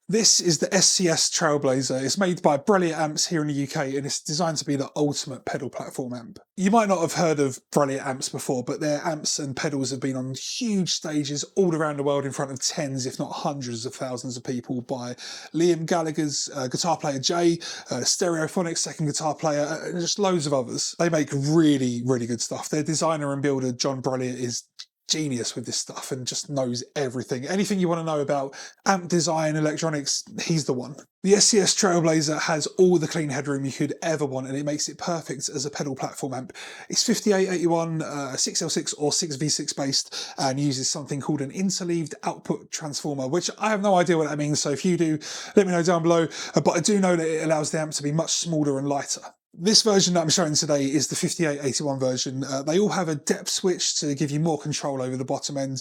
This is the SCS Trailblazer. It's made by Brelliott amps here in the UK and it's designed to be the ultimate pedal platform amp. You might not have heard of Brelliott amps before, but their amps and pedals have been on huge stages all around the world in front of tens, if not hundreds of thousands of people by Liam Gallagher's guitar player Jay, Stereophonics second guitar player, and just loads of others. They make really, really good stuff. Their designer and builder, John Brelliott, is genius with this stuff and just knows everything. Anything you want to know about amp design, electronics, he's the one. The SCS Trailblazer has all the clean headroom you could ever want and it makes it perfect as a pedal platform amp. It's 5881, 6L6 or 6V6 based and uses something called an interleaved output transformer, which I have no idea what that means, so if you do, let me know down below, but I do know that it allows the amp to be much smaller and lighter. This version that I'm showing today is the 5881 version. They all have a depth switch to give you more control over the bottom end.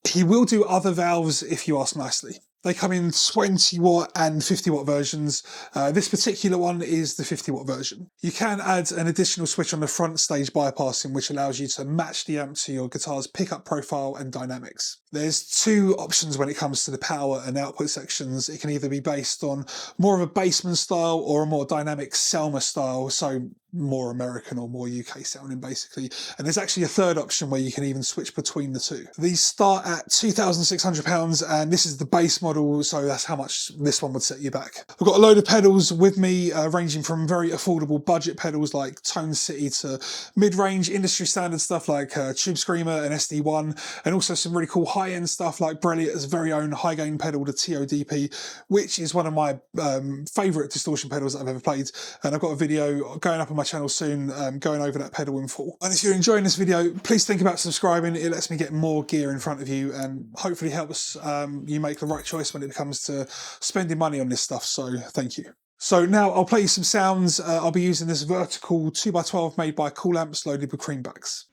He will do other valves if you ask nicely. They come in 20 watt and 50 watt versions. This particular one is the 50 watt version. You can add an additional switch on the front stage bypassing, which allows you to match the amp to your guitar's pickup profile and dynamics. There's two options when it comes to the power and output sections. It can either be based on more of a Bassman style or a more dynamic Selmer style, so more American or more UK sounding basically. And there's actually a third option where you can even switch between the two. These start at £2,600 and this is the base model, so that's how much this one would set you back. I've got a load of pedals with me ranging from very affordable budget pedals like Tone City to mid-range industry standard stuff like Tube Screamer and SD1, and also some really cool high-end stuff like Brelliott's very own high gain pedal, the TODP, which is one of my favourite distortion pedals that I've ever played, and I've got a video going up on my channel soon going over that pedal in full. And if you're enjoying this video, please think about subscribing. It lets me get more gear in front of you and hopefully helps you make the right choice when it comes to spending money on this stuff, so thank you. So now I'll play you some sounds. I'll be using this vertical 2x12 made by Cool Amps loaded with creambacks.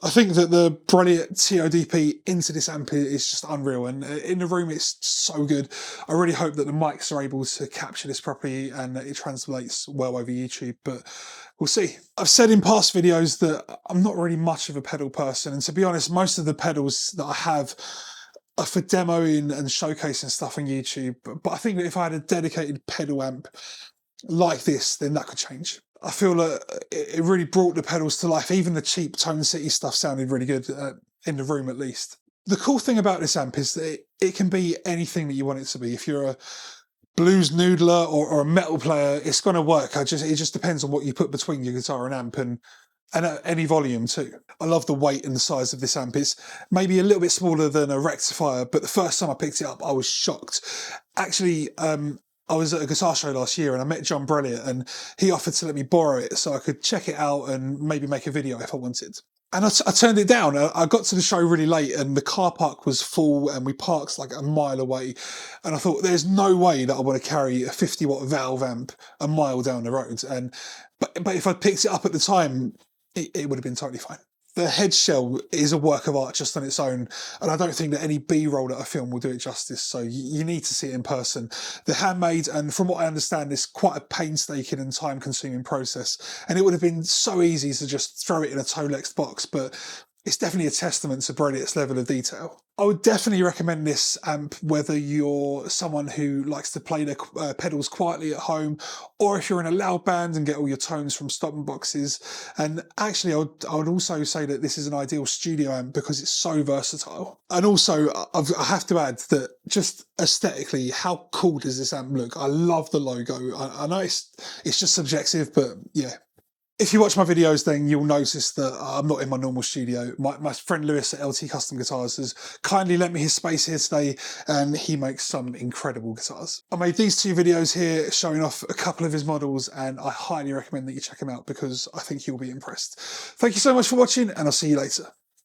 I think that the Brelliott TODP into this amp is just unreal, and in the room it's so good. I really hope that the mics are able to capture this properly and that it translates well over YouTube, but we'll see. I've said in past videos that I'm not really much of a pedal person, and to be honest, most of the pedals that I have are for demoing and showcasing stuff on YouTube, but I think that if I had a dedicated pedal amp like this, then that could change. I feel that it really brought the pedals to life. Even the cheap Tone City stuff sounded really good, in the room at least. The cool thing about this amp is that it can be anything that you want it to be. If you're a blues noodler or a metal player, it's going to work. It just depends on what you put between your guitar and amp, and at any volume too. I love the weight and the size of this amp. It's maybe a little bit smaller than a rectifier, but the first time I picked it up, I was shocked. Actually, I was at a guitar show last year and I met John Brelliott, and he offered to let me borrow it so I could check it out and maybe make a video if I wanted. And I turned it down. I got to the show really late and the car park was full and we parked like a mile away. And I thought, there's no way that I want to carry a 50-watt valve amp a mile down the road. But if I'd picked it up at the time, it would have been totally fine. The head shell is a work of art just on its own, and I don't think that any B-roll that I film will do it justice, so you need to see it in person. They're handmade, and from what I understand, it's quite a painstaking and time-consuming process, and it would have been so easy to just throw it in a Tolex box, but it's definitely a testament to Brelliott's level of detail. I would definitely recommend this amp whether you're someone who likes to play their pedals quietly at home, or if you're in a loud band and get all your tones from stopping boxes. And actually, I would also say that this is an ideal studio amp because it's so versatile. And also, I have to add that just aesthetically, how cool does this amp look? I love the logo. I know it's just subjective, but yeah. If you watch my videos, then you'll notice that I'm not in my normal studio. My friend Lewis at LT Custom Guitars has kindly lent me his space here today, and he makes some incredible guitars. I made these two videos here showing off a couple of his models, and I highly recommend that you check them out because I think you'll be impressed. Thank you so much for watching, and I'll see you later.